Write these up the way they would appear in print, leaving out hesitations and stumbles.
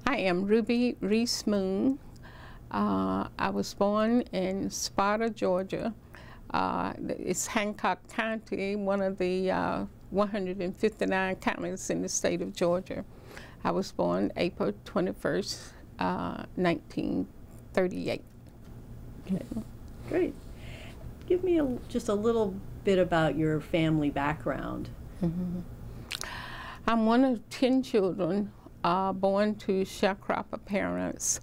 I am Reese Moone. I was born in Sparta, Georgia. It's Hancock County, one of the 159 counties in the state of Georgia. I was born April 21st, 1938. Okay. Great. Give me just a little bit about your family background. Mm-hmm. I'm one of 10 children born to sharecropper parents,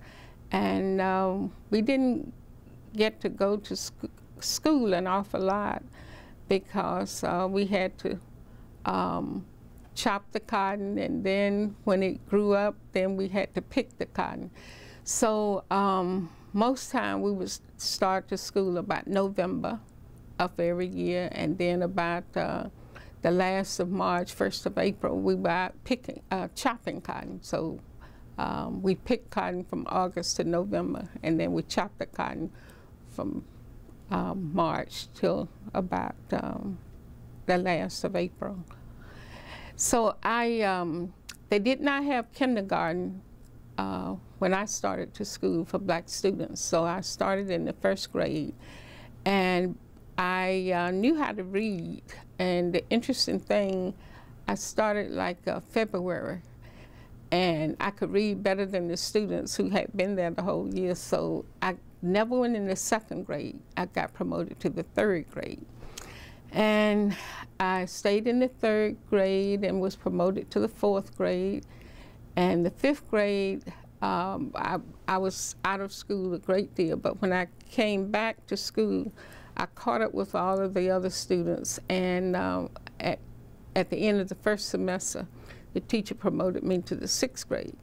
and we didn't get to go to school an awful lot because we had to chop the cotton, and then when it grew up, then we had to pick the cotton. So most time we would start to school about November of every year, and then about the last of March, 1st of April, we were out chopping cotton. So we picked cotton from August to November, and then we chopped the cotton from March till about the last of April. So they did not have kindergarten when I started to school for black students. So I started in the 1st grade, and I knew how to read. And the interesting thing, I started like February, and I could read better than the students who had been there the whole year. So I never went in the 2nd grade. I got promoted to the 3rd grade. And I stayed in the 3rd grade and was promoted to the 4th grade. And the 5th grade, I was out of school a great deal, but when I came back to school, I caught up with all of the other students, and at the end of the 1st semester, the teacher promoted me to the 6th grade.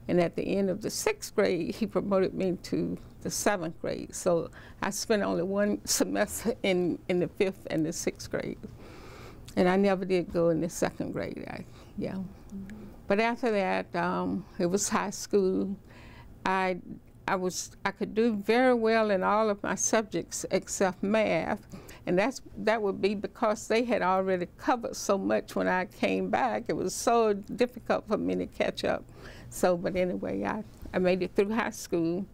And at the end of the 6th grade, he promoted me to the 7th grade. So I spent only one semester in the 5th and the 6th grade. And I never did go in the 2nd grade. Yeah. But after that, it was high school. I could do very well in all of my subjects except math, and that would be because they had already covered so much when I came back. It was so difficult for me to catch up. So, but anyway, I made it through high school,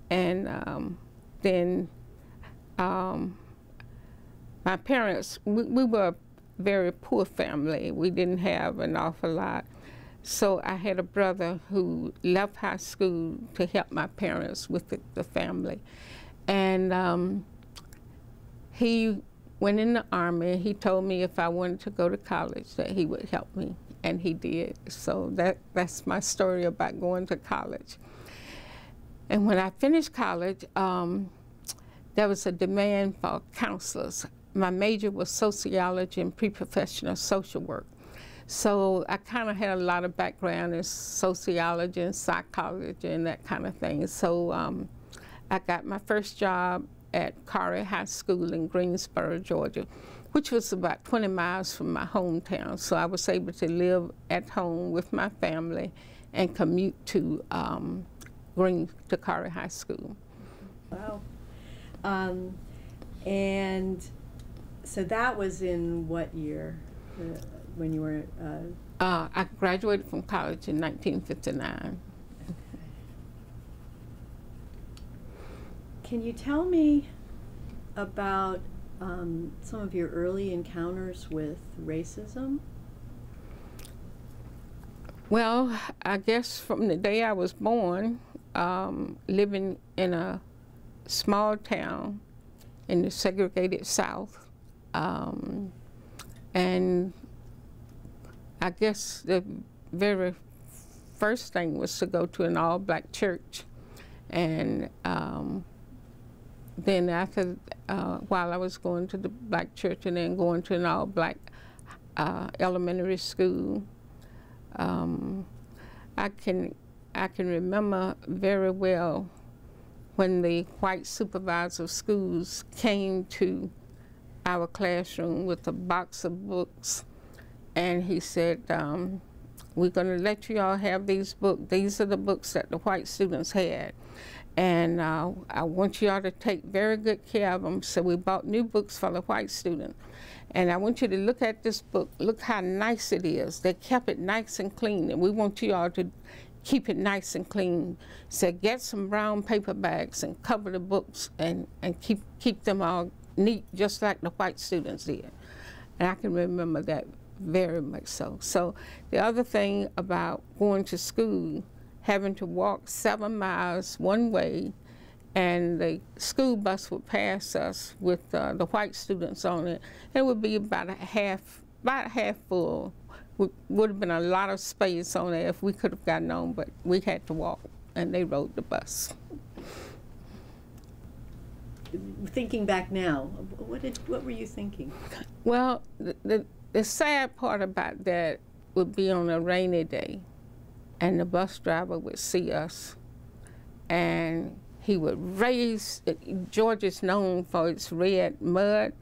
and then my parents, we were a very poor family. We didn't have an awful lot. So I had a brother who left high school to help my parents with the family. And he went in the Army. He told me if I wanted to go to college that he would help me, and he did. So that's my story about going to college. And when I finished college, there was a demand for counselors. My major was sociology and pre-professional social work. So I kind of had a lot of background in sociology and psychology and that kind of thing. So I got my first job at Carey High School in Greensboro, Georgia, which was about 20 miles from my hometown. So I was able to live at home with my family and commute to Carey High School. Wow. And so that was in what year? When you were? I graduated from college in 1959. Okay. Can you tell me about some of your early encounters with racism? Well, I guess from the day I was born, living in a small town in the segregated South, and I guess the very first thing was to go to an all-black church. And then after, while I was going to the black church and then going to an all-black elementary school, I can remember very well when the white supervisor of schools came to our classroom with a box of books. And he said, we're going to let you all have these books. These are the books that the white students had. And I want you all to take very good care of them. So we bought new books for the white students. And I want you to look at this book. Look how nice it is. They kept it nice and clean. And we want you all to keep it nice and clean. Said, get some brown paper bags and cover the books and keep them all neat, just like the white students did. And I can remember that very much so. So the other thing about going to school, having to walk 7 miles one way, and the school bus would pass us with the white students on it. It would be about half full. Would have been a lot of space on there if we could have gotten on, but we had to walk, and they rode the bus. Thinking back now, what were you thinking? Well, the sad part about that would be on a rainy day, and the bus driver would see us, and he would race. Georgia's known for its red mud.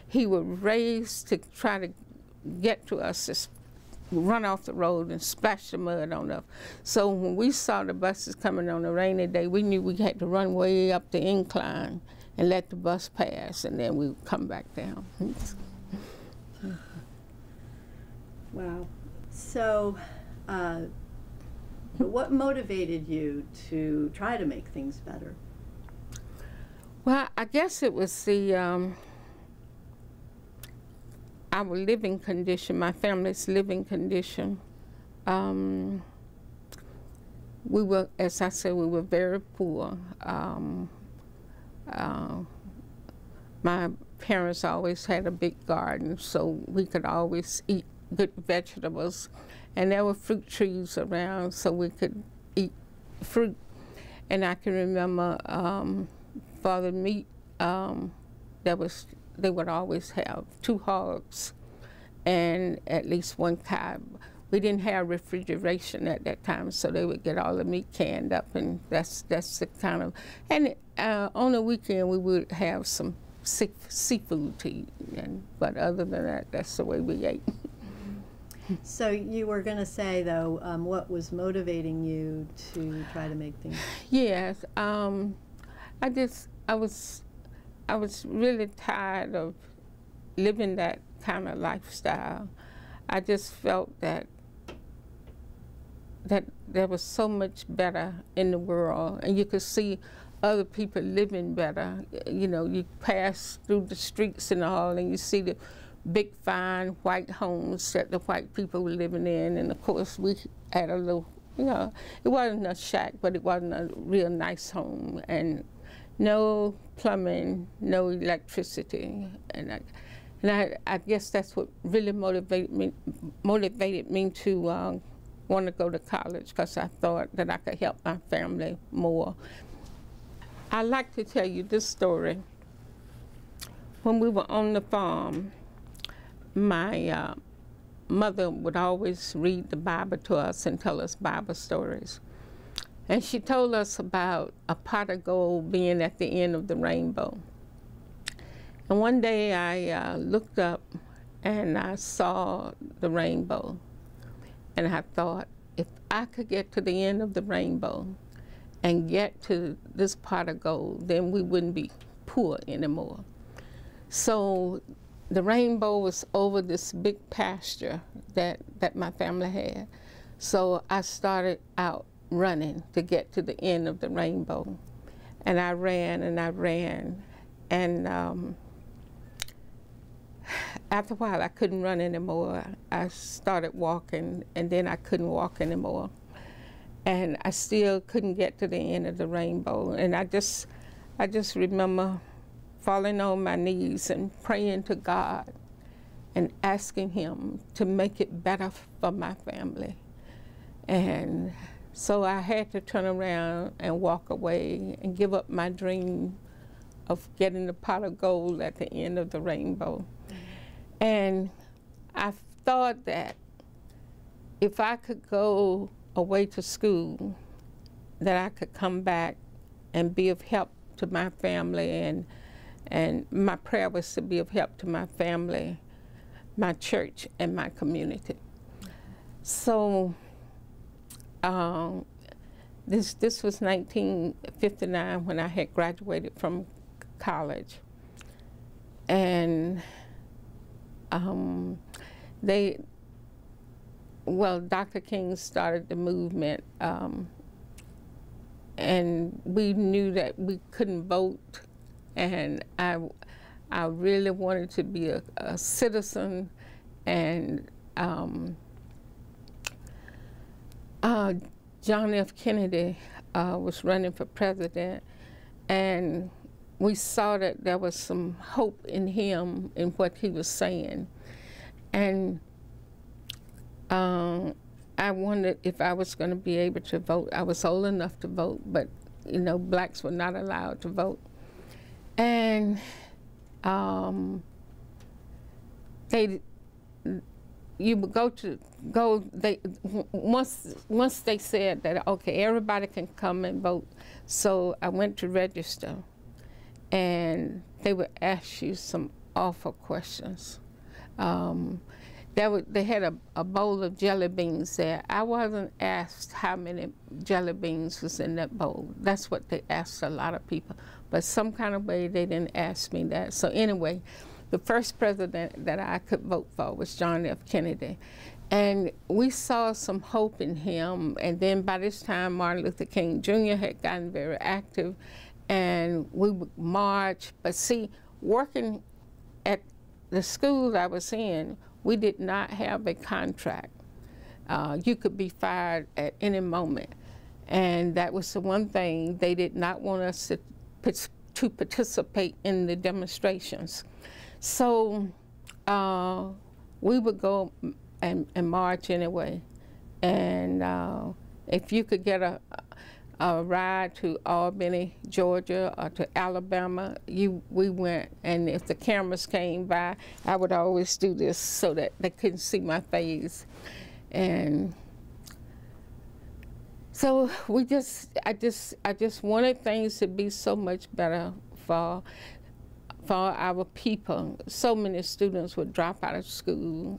He would race to try to get to us, to run off the road and splash the mud on us. So when we saw the buses coming on a rainy day, we knew we had to run way up the incline and let the bus pass, and then we would come back down. Wow. So what motivated you to try to make things better? Well, I guess it was our living condition, my family's living condition. We were, as I said, we were very poor. My parents always had a big garden, so we could always eat good vegetables. And there were fruit trees around, so we could eat fruit. And I can remember for the meat, they would always have 2 hogs and at least 1 cow. We didn't have refrigeration at that time, so they would get all the meat canned up, and that's the kind of, and on the weekend we would have some seafood to eat, but other than that, that's the way we ate. So you were going to say, though, what was motivating you to try to make things? Yes, I was really tired of living that kind of lifestyle. I just felt that there was so much better in the world, and you could see other people living better. You know, you pass through the streets and all, and you see the big, fine white homes that the white people were living in, and of course we had a little, you know, it wasn't a shack, but it wasn't a real nice home, and no plumbing, no electricity, and I guess that's what really motivated me to want to go to college, because I thought that I could help my family more. I'd like to tell you this story. When we were on the farm, my mother would always read the Bible to us and tell us Bible stories. And she told us about a pot of gold being at the end of the rainbow. And one day I looked up and I saw the rainbow. And I thought, if I could get to the end of the rainbow and get to this pot of gold, then we wouldn't be poor anymore. So the rainbow was over this big pasture that my family had. So I started out running to get to the end of the rainbow. And I ran and I ran. And after a while, I couldn't run anymore. I started walking, and then I couldn't walk anymore. And I still couldn't get to the end of the rainbow. And I just remember falling on my knees and praying to God and asking Him to make it better for my family. And so I had to turn around and walk away and give up my dream of getting the pot of gold at the end of the rainbow. And I thought that if I could go away to school, that I could come back and be of help to my family, and my prayer was to be of help to my family, my church, and my community. So this was 1959 when I had graduated from college. And well, Dr. King started the movement, and we knew that we couldn't vote, and I really wanted to be a citizen, and John F. Kennedy was running for president, and we saw that there was some hope in him, in what he was saying. And I wondered if I was going to be able to vote. I was old enough to vote, but, you know, blacks were not allowed to vote. And you would once they said that, okay, everybody can come and vote. So I went to register, and they would ask you some awful questions. They had a bowl of jelly beans there. I wasn't asked how many jelly beans was in that bowl. That's what they asked a lot of people. But some kind of way they didn't ask me that. So anyway, the first president that I could vote for was John F. Kennedy. And we saw some hope in him. And then by this time, Martin Luther King Jr. had gotten very active, and we would march. But see, working at the school I was in, we did not have a contract. You could be fired at any moment. And that was the one thing. They did not want us to participate in the demonstrations. So we would go and march anyway. And if you could get a ride to Albany, Georgia, or to Alabama, we went. And if the cameras came by, I would always do this so that they couldn't see my face. And so I just wanted things to be so much better for our people. So many students would drop out of school,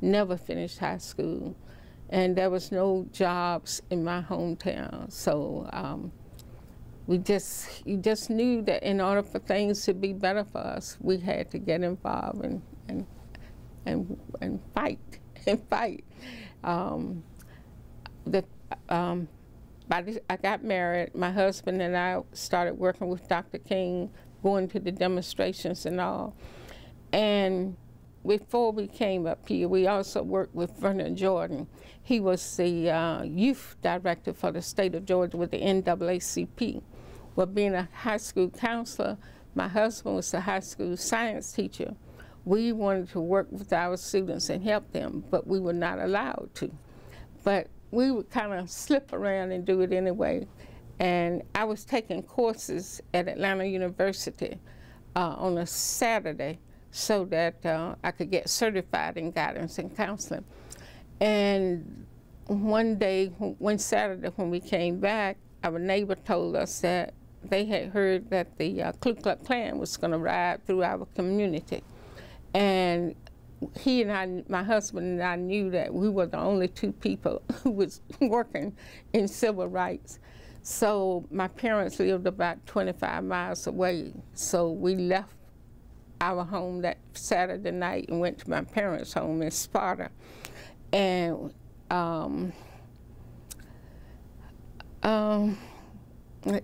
never finished high school. And there was no jobs in my hometown. So you just knew that in order for things to be better for us, we had to get involved and fight and fight. I got married. My husband and I started working with Dr. King, going to the demonstrations and all. And before we came up here, we also worked with Vernon Jordan. He was the youth director for the state of Georgia with the NAACP. Well, being a high school counselor, my husband was a high school science teacher. We wanted to work with our students and help them, but we were not allowed to. But we would kind of slip around and do it anyway. And I was taking courses at Atlanta University on a Saturday, so that I could get certified in guidance and counseling. And one Saturday when we came back, our neighbor told us that they had heard that the Ku Klux Klan was going to ride through our community. And he and I, my husband and I, knew that we were the only two people who was working in civil rights. So my parents lived about 25 miles away, so we left our home that Saturday night and went to my parents' home in Sparta. And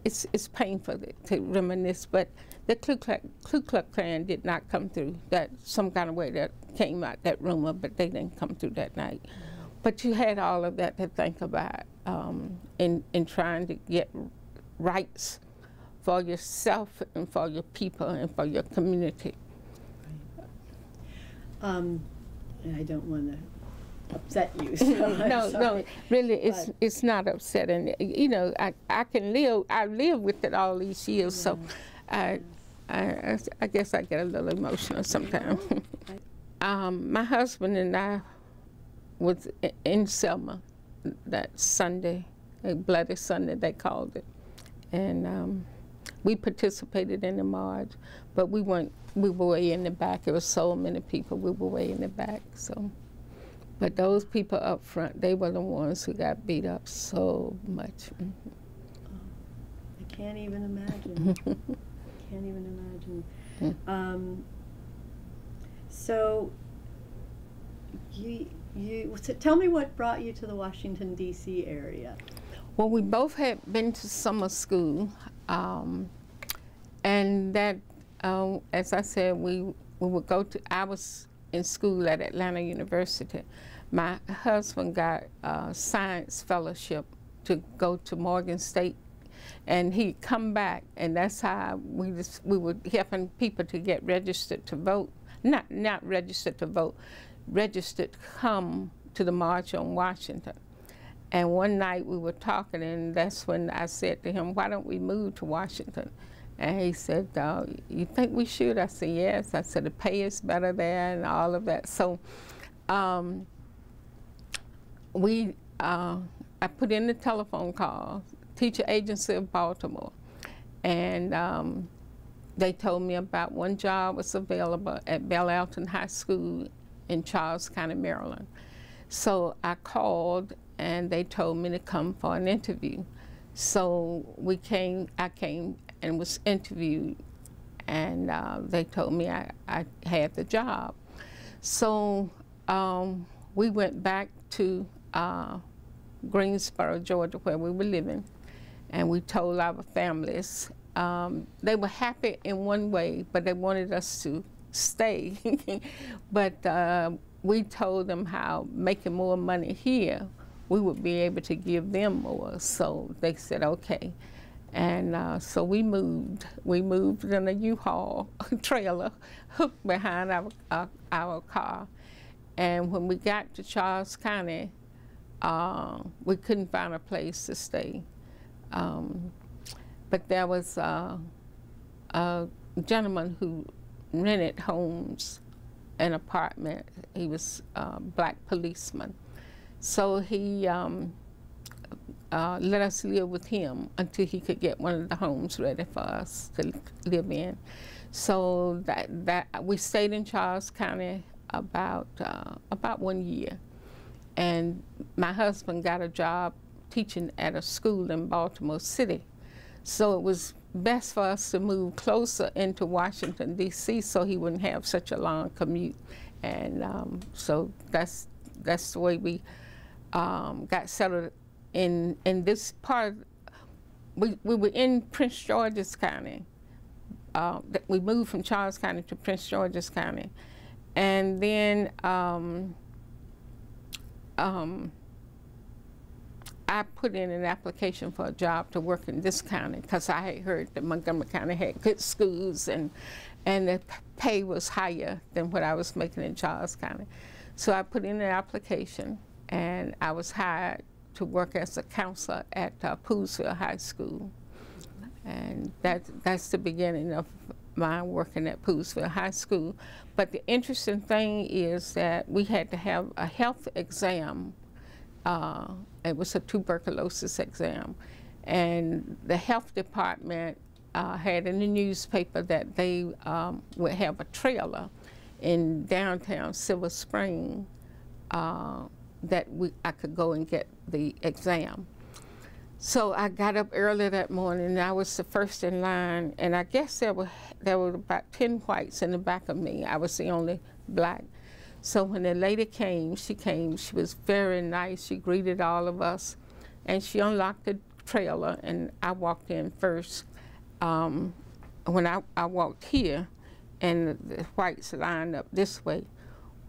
it's painful to reminisce, but the Ku Klux Klan did not come through. That some kind of way that came out, that rumor, but they didn't come through that night. But you had all of that to think about in trying to get rights for yourself and for your people and for your community. And I don't want to upset you. So no, really, it's not upsetting. You know, I live with it all these years, so I guess I get a little emotional sometimes. My husband and I was in Selma that Sunday, a Bloody Sunday they called it, and we participated in the march, but we were way in the back. There were so many people, we were way in the back. So, but those people up front, they were the ones who got beat up so much. I can't even imagine. Can't even imagine. So So tell me what brought you to the Washington, D.C. area. Well, we both had been to summer school, and that, as I said, we would go to, I was in school at Atlanta University. My husband got a science fellowship to go to Morgan State, and he'd come back, and that's how we were helping people to get registered to vote. Not registered to vote, registered to come to the March on Washington. And one night we were talking, and that's when I said to him, why don't we move to Washington? And he said, you think we should? I said, yes. I said, the pay is better there and all of that. So I put in the telephone call, Teacher Agency of Baltimore, and they told me about one job was available at Belle Alton High School in Charles County, Maryland. So I called, and they told me to come for an interview. So I came and was interviewed, and they told me I had the job. So we went back to Greensboro, Georgia, where we were living, and we told our families. They were happy in one way, but they wanted us to stay. But we told them how making more money here, we would be able to give them more. So they said, okay. And so we moved. We moved in a U-Haul trailer hooked behind our car. And when we got to Charles County, we couldn't find a place to stay. But there was a gentleman who rented homes, an apartment. He was a black policeman. So he let us live with him until he could get one of the homes ready for us to live in. So we stayed in Charles County about 1 year. And my husband got a job teaching at a school in Baltimore City. So it was best for us to move closer into Washington, D.C. so he wouldn't have such a long commute. And so that's the way we got settled in this part. We were in Prince George's County. We moved from Charles County to Prince George's County. And then I put in an application for a job to work in this county because I had heard that Montgomery County had good schools and the pay was higher than what I was making in Charles County. So I put in an application, and I was hired to work as a counselor at Poolesville High School. And that's the beginning of my working at Poolesville High School. But the interesting thing is that we had to have a health exam. It was a tuberculosis exam. And the health department had in the newspaper that they would have a trailer in downtown Silver Spring that I could go and get the exam. So I got up early that morning, and I was the first in line, and I guess there were about 10 whites in the back of me. I was the only black. So when the lady came, she was very nice. She greeted all of us, and she unlocked the trailer, and I walked in first. When I walked here, and the whites lined up this way,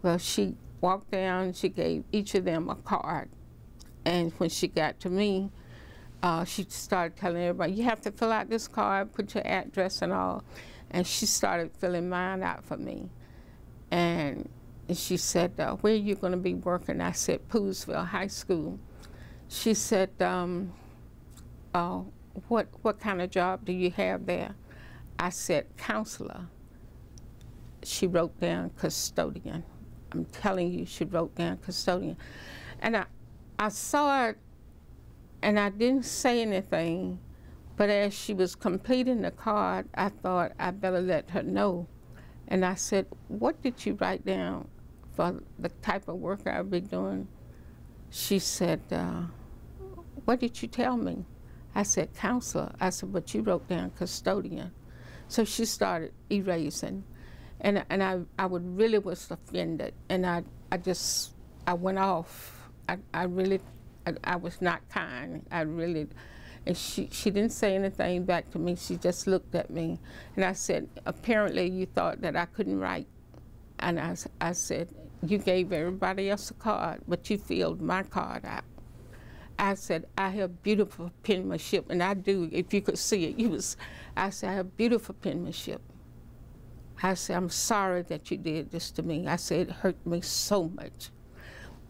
well, she walked down, she gave each of them a card, and when she got to me, she started telling everybody, you have to fill out this card, put your address and all, and she started filling mine out for me. And she said, where are you going to be working? I said, Poolesville High School. She said, what kind of job do you have there? I said, counselor. She wrote down custodian. I'm telling you, she wrote down custodian. And I saw it, and I didn't say anything, but as she was completing the card, I thought I better let her know. And I said, what did you write down for the type of work I'll be doing? She said, what did you tell me? I said, counselor. I said, but you wrote down custodian. So she started erasing. And I really was offended. And I went off. I really, I was not kind. I really, and she didn't say anything back to me. She just looked at me. And I said, apparently you thought that I couldn't write. And I said, you gave everybody else a card, but you filled my card out. I said, I have beautiful penmanship, and I do, if you could see it. I said, I have beautiful penmanship. I said, I'm sorry that you did this to me. I said, it hurt me so much.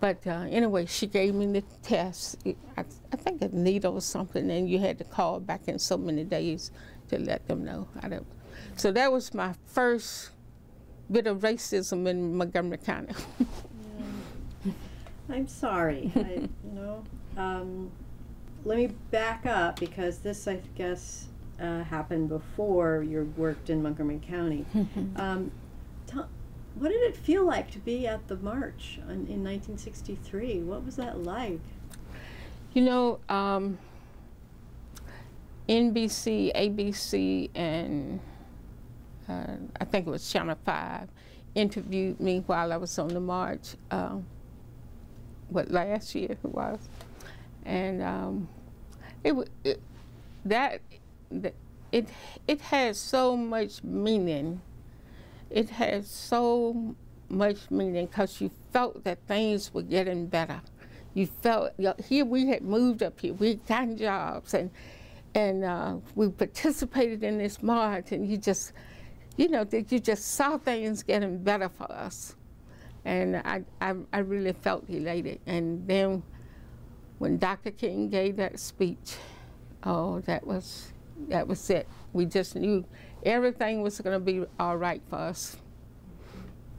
But anyway, she gave me the test. I think a needle or something, and you had to call back in so many days to let them know. So that was my first bit of racism in Montgomery County. Yeah. I'm sorry. Let me back up, because this, I guess, happened before you worked in Montgomery County. What did it feel like to be at the march in 1963? What was that like? You know, NBC, ABC, and I think it was Channel 5 interviewed me while I was on the march, last year it was. And it has so much meaning. It has so much meaning because you felt that things were getting better. You felt, here we had moved up here, we had gotten jobs, and we participated in this march, and you just saw things getting better for us. And I really felt elated. And then when Dr. King gave that speech, oh, that was it. We just knew everything was going to be all right for us.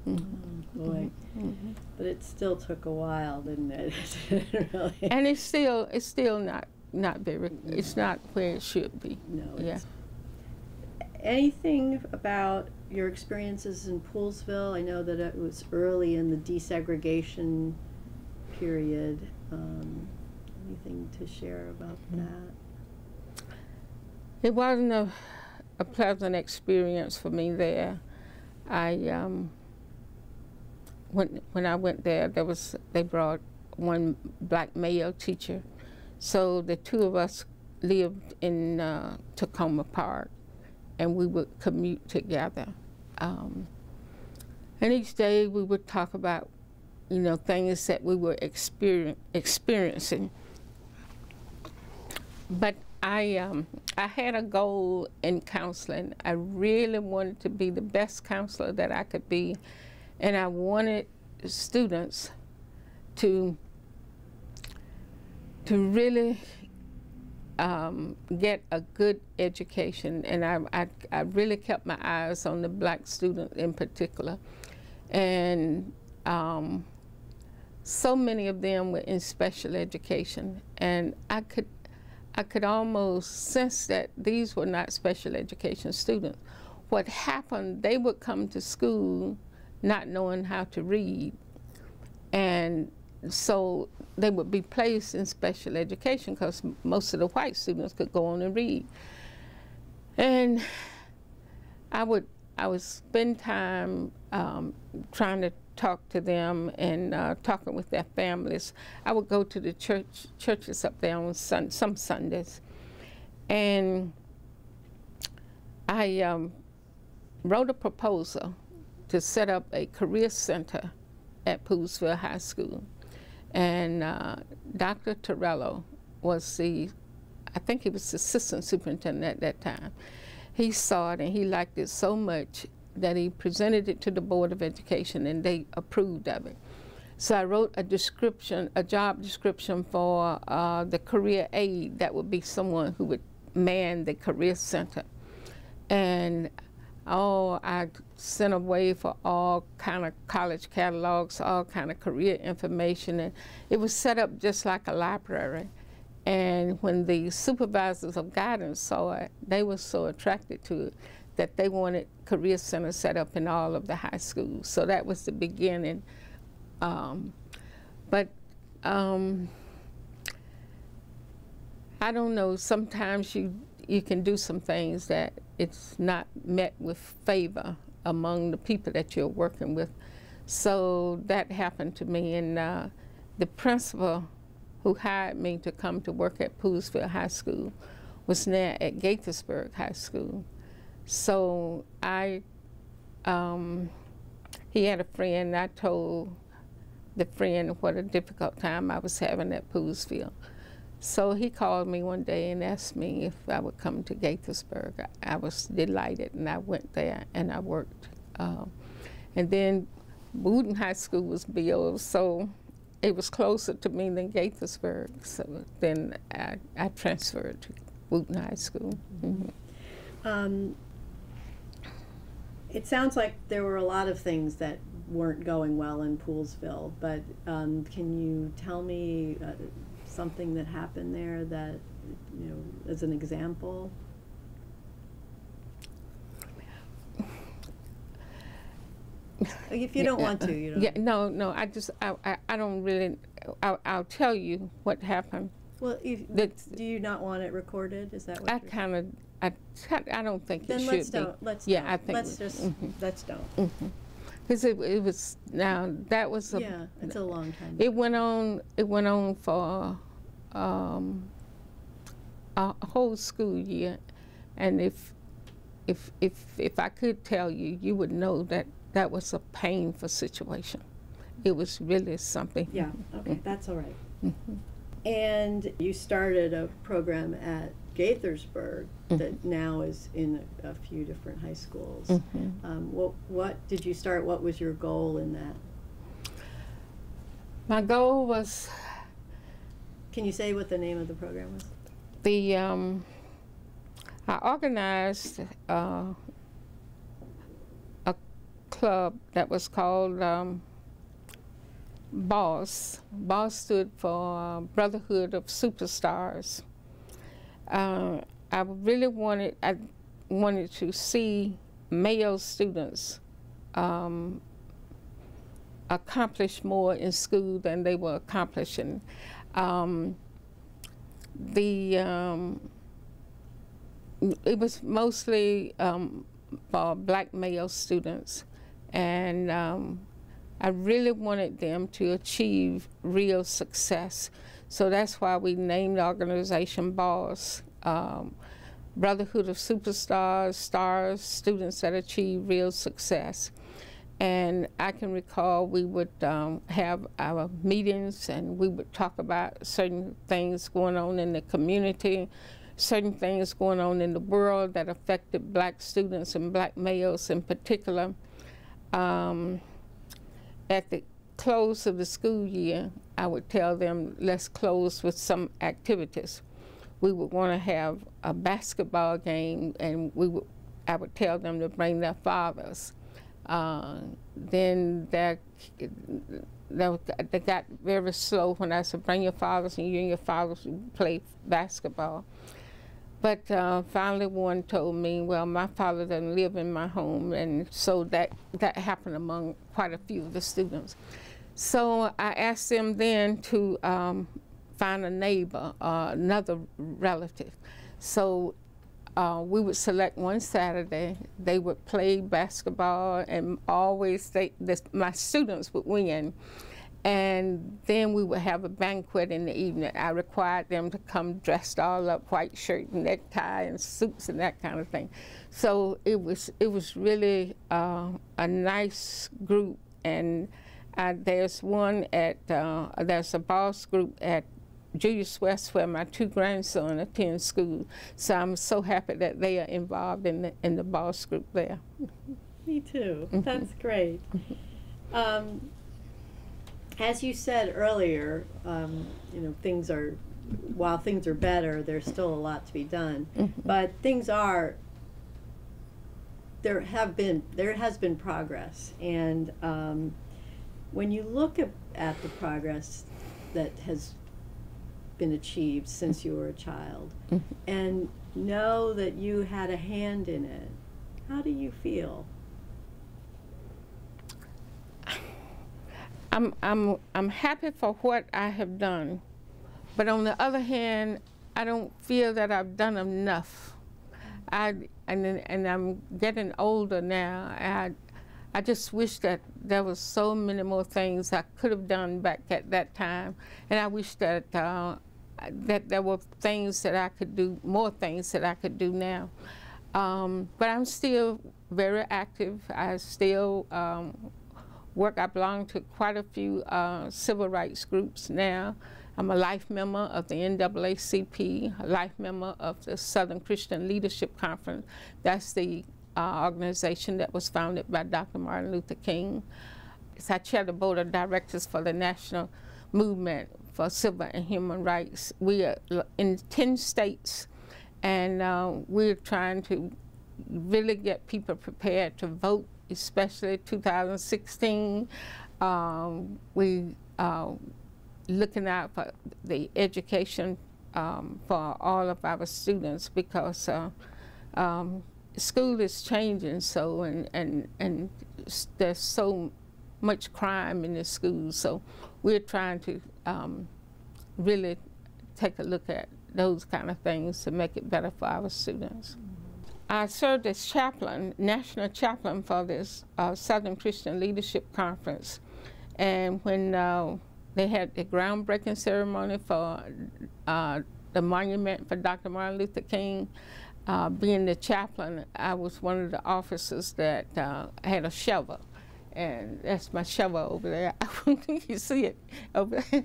Mm-hmm. Boy. Mm-hmm. But it still took a while, didn't it? Really. And it's still not very, it's not where it should be. No. Yeah. Anything about your experiences in Poolesville? I know that it was early in the desegregation period. Anything to share about that? It wasn't a pleasant experience for me there. When I went there, they brought one black male teacher. So the two of us lived in Tacoma Park, and we would commute together. And each day we would talk about, things that we were experiencing. But I had a goal in counseling. I really wanted to be the best counselor that I could be, and I wanted students to really get a good education, and I really kept my eyes on the black student in particular. And so many of them were in special education, and I could almost sense that these were not special education students. What happened, they would come to school not knowing how to read, and so they would be placed in special education because most of the white students could go on and read. And I would spend time trying to talk to them and talking with their families. I would go to the churches up there on some Sundays, and I wrote a proposal to set up a career center at Poolesville High School. And Dr. Torello was I think he was the assistant superintendent at that time. He saw it and he liked it so much that he presented it to the Board of Education, and they approved of it. So I wrote a job description for the career aide that would be someone who would man the career center. And I sent away for all kind of college catalogs, all kind of career information, and it was set up just like a library. And when the supervisors of guidance saw it, they were so attracted to it that they wanted career centers set up in all of the high schools. So that was the beginning. But I don't know, sometimes you can do some things that it's not met with favor among the people that you're working with. So that happened to me, and the principal who hired me to come to work at Poolesville High School was now at Gaithersburg High School. So he had a friend. I told the friend what a difficult time I was having at Poolesville. So he called me one day and asked me if I would come to Gaithersburg. I was delighted, and I went there and I worked. And then Wooten High School was built, so it was closer to me than Gaithersburg. So then I transferred to Wooten High School. Mm-hmm. It sounds like there were a lot of things that weren't going well in Poolesville, but can you tell me something that happened there that, you know, as an example? If you don't want to, you don't. Yeah, no, I don't really, I'll tell you what happened. Well, do you not want it recorded? Is that what I don't think then it let's should be. Let's yeah, don't. I think let's just let's don't. Because it was, now that was yeah, it's a long time. It went on for a whole school year, and if I could tell you, you would know that that was a painful situation. It was really something. Yeah. Okay, that's all right. And you started a program at Gaithersburg that now is in a few different high schools. What did you start? What was your goal in that? My goal was. Can you say what the name of the program was? I organized a club that was called BOSS. BOSS stood for Brotherhood of Superstars. I really wanted to see male students accomplish more in school than they were accomplishing. It was mostly for black male students, and I really wanted them to achieve real success. So that's why we named the organization BOSS, Brotherhood of Superstars, Stars, Students that Achieve Real Success. And I can recall we would have our meetings, and we would talk about certain things going on in the community, certain things going on in the world that affected black students and black males in particular. At the close of the school year, I would tell them, let's close with some activities. We would want to have a basketball game, and I would tell them to bring their fathers. Then they got very slow when I said, bring your fathers, and you and your fathers would play basketball. But finally one told me, well, my father doesn't live in my home, and so that happened among quite a few of the students. So I asked them then to find a neighbor, another relative. So we would select one Saturday. They would play basketball, and always my students would win. And then we would have a banquet in the evening. I required them to come dressed all up, white shirt and necktie and suits and that kind of thing. So it was really a nice group. And there's one there's a BOSS group at Julius West where my two grandsons attend school. So I'm so happy that they are involved in the BOSS group there. Me too. That's great. As you said earlier, you know, while things are better, there's still a lot to be done. But there has been progress, and when you look at the progress that has been achieved since you were a child, and know that you had a hand in it, how do you feel? I'm happy for what I have done, but on the other hand, I don't feel that I've done enough. And I'm getting older now. I just wish that there was so many more things I could have done back at that time, and I wish that that there were things that I could do, more things that I could do now. But I'm still very active. I still work. I belong to quite a few civil rights groups now. I'm a life member of the NAACP, a life member of the Southern Christian Leadership Conference. That's the organization that was founded by Dr. Martin Luther King. So I chair the board of directors for the National Movement for Civil and Human Rights. We are in 10 states, and we're trying to really get people prepared to vote, especially 2016. We looking out for the education for all of our students, because school is changing so, and there's so much crime in the schools. So we're trying to really take a look at those kind of things to make it better for our students. I served as chaplain, national chaplain for this Southern Christian Leadership Conference. And when they had the groundbreaking ceremony for the monument for Dr. Martin Luther King, being the chaplain, I was one of the officers that had a shovel. And that's my shovel over there. I don't think you see it over there.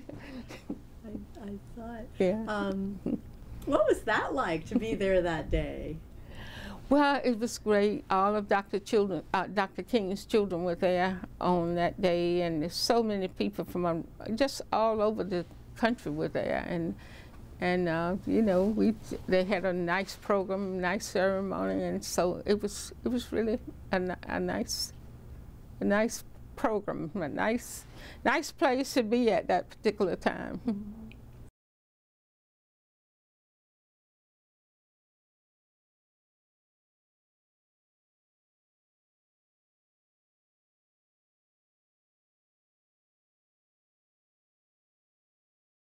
I saw it. Yeah. What was that like to be there that day? Well, it was great. All of Dr. King's children were there on that day, and there's so many people from just all over the country were there, and you know, they had a nice program, nice ceremony, and so it was really a nice program, a nice place to be at that particular time.